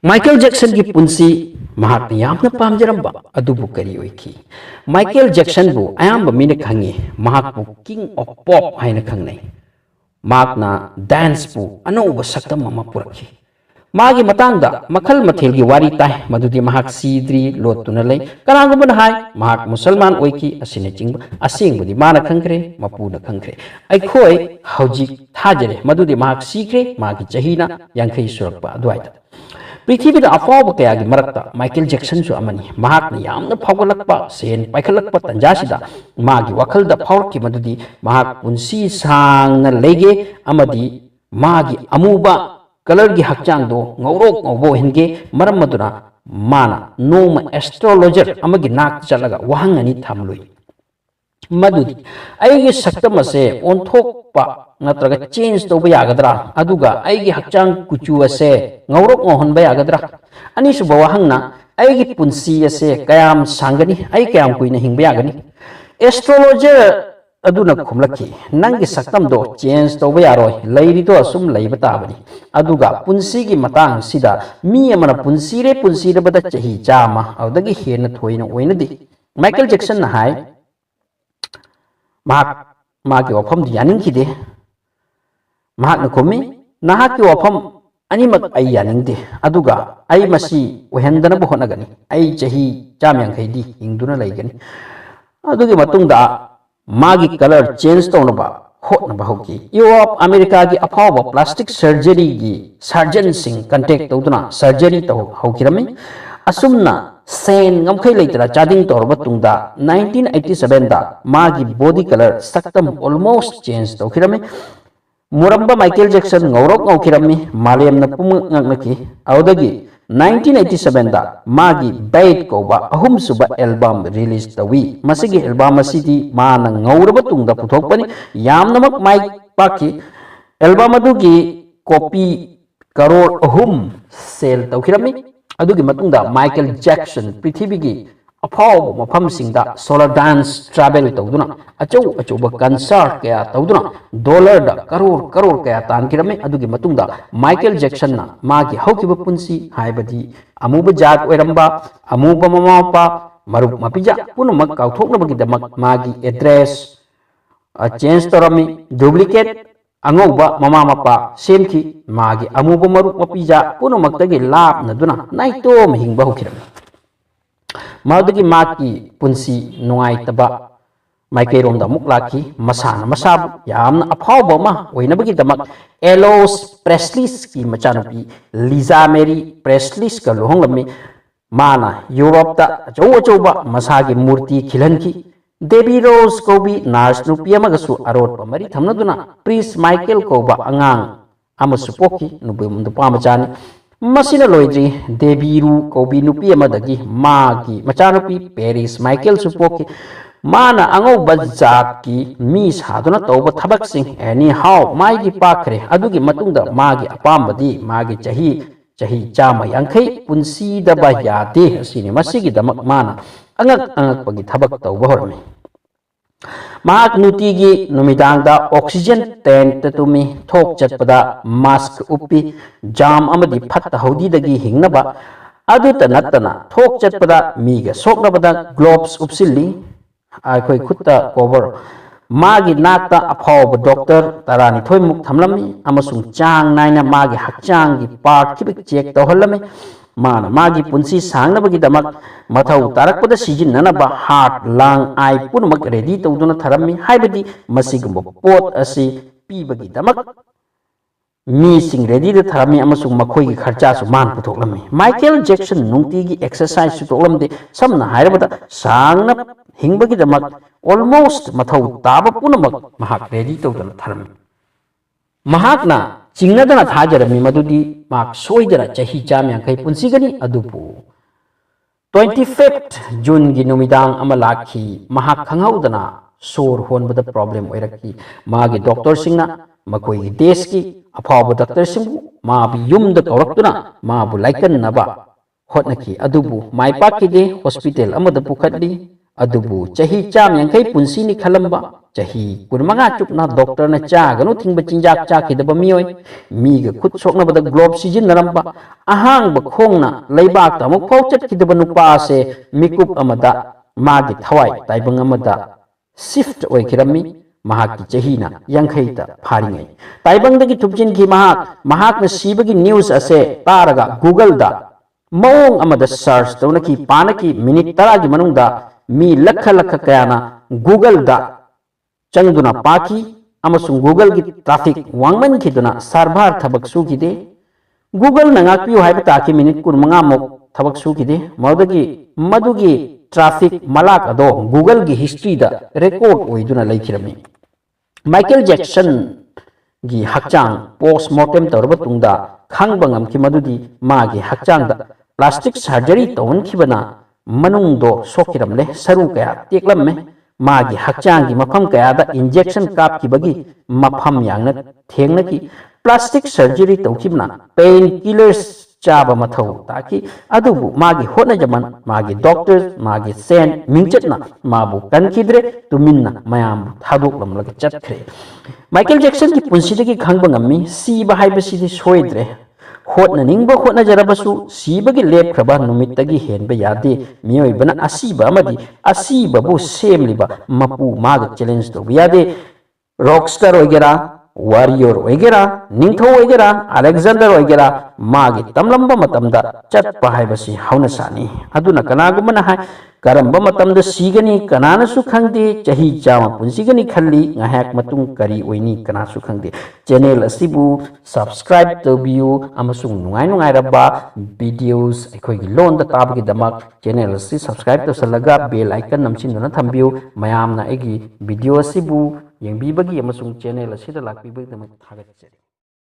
Michael Jackson की punsi mahak ni yamna pamjaramba adubu kari oiki. Michael Jackson bu ayamba mina khangi mahak bu king of pop haina khangnai. Mahak na dance bu anauba saktam mama purakhi. Magi matangda makhal mathil gi wari tai madudi mahak sidri lotuna lay kanangubun hai mahak musalman oiki asine chingba asing budi mana khangkre mapuna khangkre ai khoi hauji thajare madudi mahak sikre magi chahina yankhai surakpa adwaita पृथ्वी अफाब क्या मरक्ता Michael Jackson अमनी महाकना यामना फावगलक्पा Sen पाइखलक्पा तंजासिदा मागी वखलदा फावरखि मदुदि महाक पुंसी सांगना लेगे अमदि मागी अमुबा colour की हक्चांगदो ngौरोक ngौबो हिनगे मरम मदुना माना नोम astrologer अमगी नाक चलगा वहंगनी थामलुई मदुदि अइगे सक्तम से ओंथोकपा नत्रगा चेंज तौबा यागद्रा अदुगा अइगे हक्चांग कुचु असे ngौरोक ngौहनबा यागद्रा अनिसुबा वहंगना अइगे पुंसी असे कयाम सांगनी अइ कयाम कुइना हिंबा यागनी एस्ट्रोलॉजर अदुना खुमलखि नंगी सक्तम दो चेंज तौबा यारोय लैरिदो असुम लैबा ताबनी अदुगा पुंसी की मतांग सिदा मी अमना पुंसी रे बदा चही चामा अदगी हेन थोइना ओइनदि माइकल जैक्सन ना हाय मागी वफम यानिंगखिदे महाकना खुमी नाहाकी वफम अनिमक आई यानिंगदे अदुगा आई मसी वहेंदनबु होनगनी आई चही चामयांखैदि हिंदुना लैगनी अदुगी मतुंगदा मागी कलर चेंज तौनबा होटनबा होकी यूरोप अमेरिका की अफावबा प्लास्टिक सर्जरी की सर्जन सिंह कंटेक्ट तौदुना सर्जरी तौ होकिरमी असुमना सेन ngамखै लेतरा चादिंग तौरबा तुंगदा 1987 दा मागी बॉडी कलर सक्तम ऑलमोस्ट चेंज तौखिरमी मुरम्बा माइकल जैक्सन ngौरोक ngौखिरमी मालेमना पुमंगनखि औदगी 1987 दा मागी बैट कोबा अहुम सुबा एल्बम रिलीज तवी मसिगी एल्बम असिदी माना ngौरबा तुंगदा पुथोकपनि यामनमक माइक पाखि एल्बम अदुगी कॉपी करोड़ अहुम सेल तौखिरमी अदुगी मतुंगदा माइकल जैक्सन पृथ्वी की अफाव मफमसिंगदा सोलर डांस ट्रैवल तौदुना अचौबा कंसर्ट कया तौदुना डॉलर दा करोड़ कया तानकिरमे अदुगी मतुंगदा माइकल जैक्सन ना मागी हौकिबा पुंसी हाइबदी अमुबा जात ओइरंबा अमुबा ममापा मरुप मपिजा पुनमक काउथोकनबगीदमक मागी एड्रेस चेंज तौरमी duplicate angauba mama mapa semki magi amuba maru mapija punumaktagi lapnaduna naito mahingba hokirami madagi maki punsi nungaitaba maikairom da muklaki masana masab yamna afaoba ma oinabagi damak Elvis Presley ki machanupi Liza Mary Presley ka lohonglami mana Europe ta achouba masagi murti khilanki देवी रोज कोबी nurse नुपिया मगसु अरोट मरी थमनदुना Prince Michael कोबा अंगांग अमसु poke नुपा मचानी मसिना लोइद्री देवी रू कोबी नुपिया मदगी मागी मचानुपी Paris Michael सुपोकी माना अंगौबा जात की मी सादुना तौबा थबक Singh any how मागी पाखरे अदुगी मतुंगदा मागी अपामबदी मागी चही चामा यांखै पुंसी दबा यादे असिनि मसिगी दमक माना angak pagi thabak tauba hormi mahak nutigi numidangda oxygen tent tumi thok chatpada mask uppi jam amadi phatta haudi dagi hingnaba aduta natana thok chatpada miga soknabada gloves upsilli akhoi khutta cover magi nakta afaoba doctor tarani thoimuk thamlami amasung chang naina magi hakchang gi part kibik check tawhallami माना मागी पुंसी सांगनबगी दमक मथौ तारकपद सिजिननबा heart lung आई पुनमक ready तौदुना थरम्मी हाइबदी मसिगुम pot असि पीबगी दमक मी सिंग ready the थरम्मी अमसुंग मखोइगी खर्चा सु मान पुथोकलम्मी Michael Jackson नुंगतीगी exercise सु तोकलमदे समना हाइरबदा सांगना हिंगबगी दमक almost मथौ ताबा पुनमक महाक ready तौदुना थरम्मी महाकना चिंगनदना थाजरमी मदुदी माक सोइदना चही चामयांखै पुंसिगनी अदुबु 25th जून की नुमिदांग अमा लाखी महाक खंगौदना सोर होनबदा प्रॉब्लम ओइरकी मागी डॉक्टर सिंगना मकोई देश की अफाव डॉक्टर सिंगु माबी युमदा कौरक्तुना माबु लाइकन नबा होटनकी अदुबु माइपाकीदे hospital अमदा पुखटली अदुबु chahi cham yankai punsi ni khalamba chahi kunmanga chupna doctor na cha ganu thingba chinjak cha khidaba mioi mi ga khut sokna bada glove sijin naramba ahang ba khongna leibak ta muk phau chat khidaba nupa se mikup amada magi thawai taibang amada shift oi khirami mahak ki chahi na yankai ta pharingai taibang dagi thupjin ki mahak na sibagi news ase taraga google da maung amada search tawna ki pana ki minute tara gi manung da mi lakha lakha kayana google da changduna paki amasung google gi traffic wangman khiduna server thabak su gide google na ngak piu haiba ta ki minute kun manga mok thabak su gide madugi traffic malak ado google gi history da record oiduna laikhirami michael jackson gi hakchang post mortem tawrba tungda khangbangam ki madudi magi hakchang da plastic surgery tawon khibana manung do sokiramle saru kaya teklamme magi hakchang gi mafam kaya da injection kap ki bagi mafam yangna thengna ki plastic surgery tawkibna pain killers chaba mathau taki adubu magi hotna jaman magi doctors magi sen mingchatna mabu kankidre tuminna mayam thaduk lamlaga chatkhre michael jackson ki punsi ki khangbangami si ba haibasi soidre hotna ningba hotna jarabasu sibagi lep kraba numittagi henba yade miyoibana asiba amadi asiba bu semliba mapu maga challenge to yade rockstar oigera warrior oigera ningtho oigera alexander oigera magi tamlamba matamda chatpa haibasi hauna sani aduna kanagumana hai karamba matamda sigani kanana su khangde chahi chama punsigani khalli ngahak matung kari oini kana su khangde channel asibu subscribe tobiu amasung nungai rabba videos akhoi gi lon da tabgi damak channel asi subscribe to salaga bell icon namchin na thambiu mayamna egi video asibu yengbibagi amasung channel asida lakpibagi damak thagatchari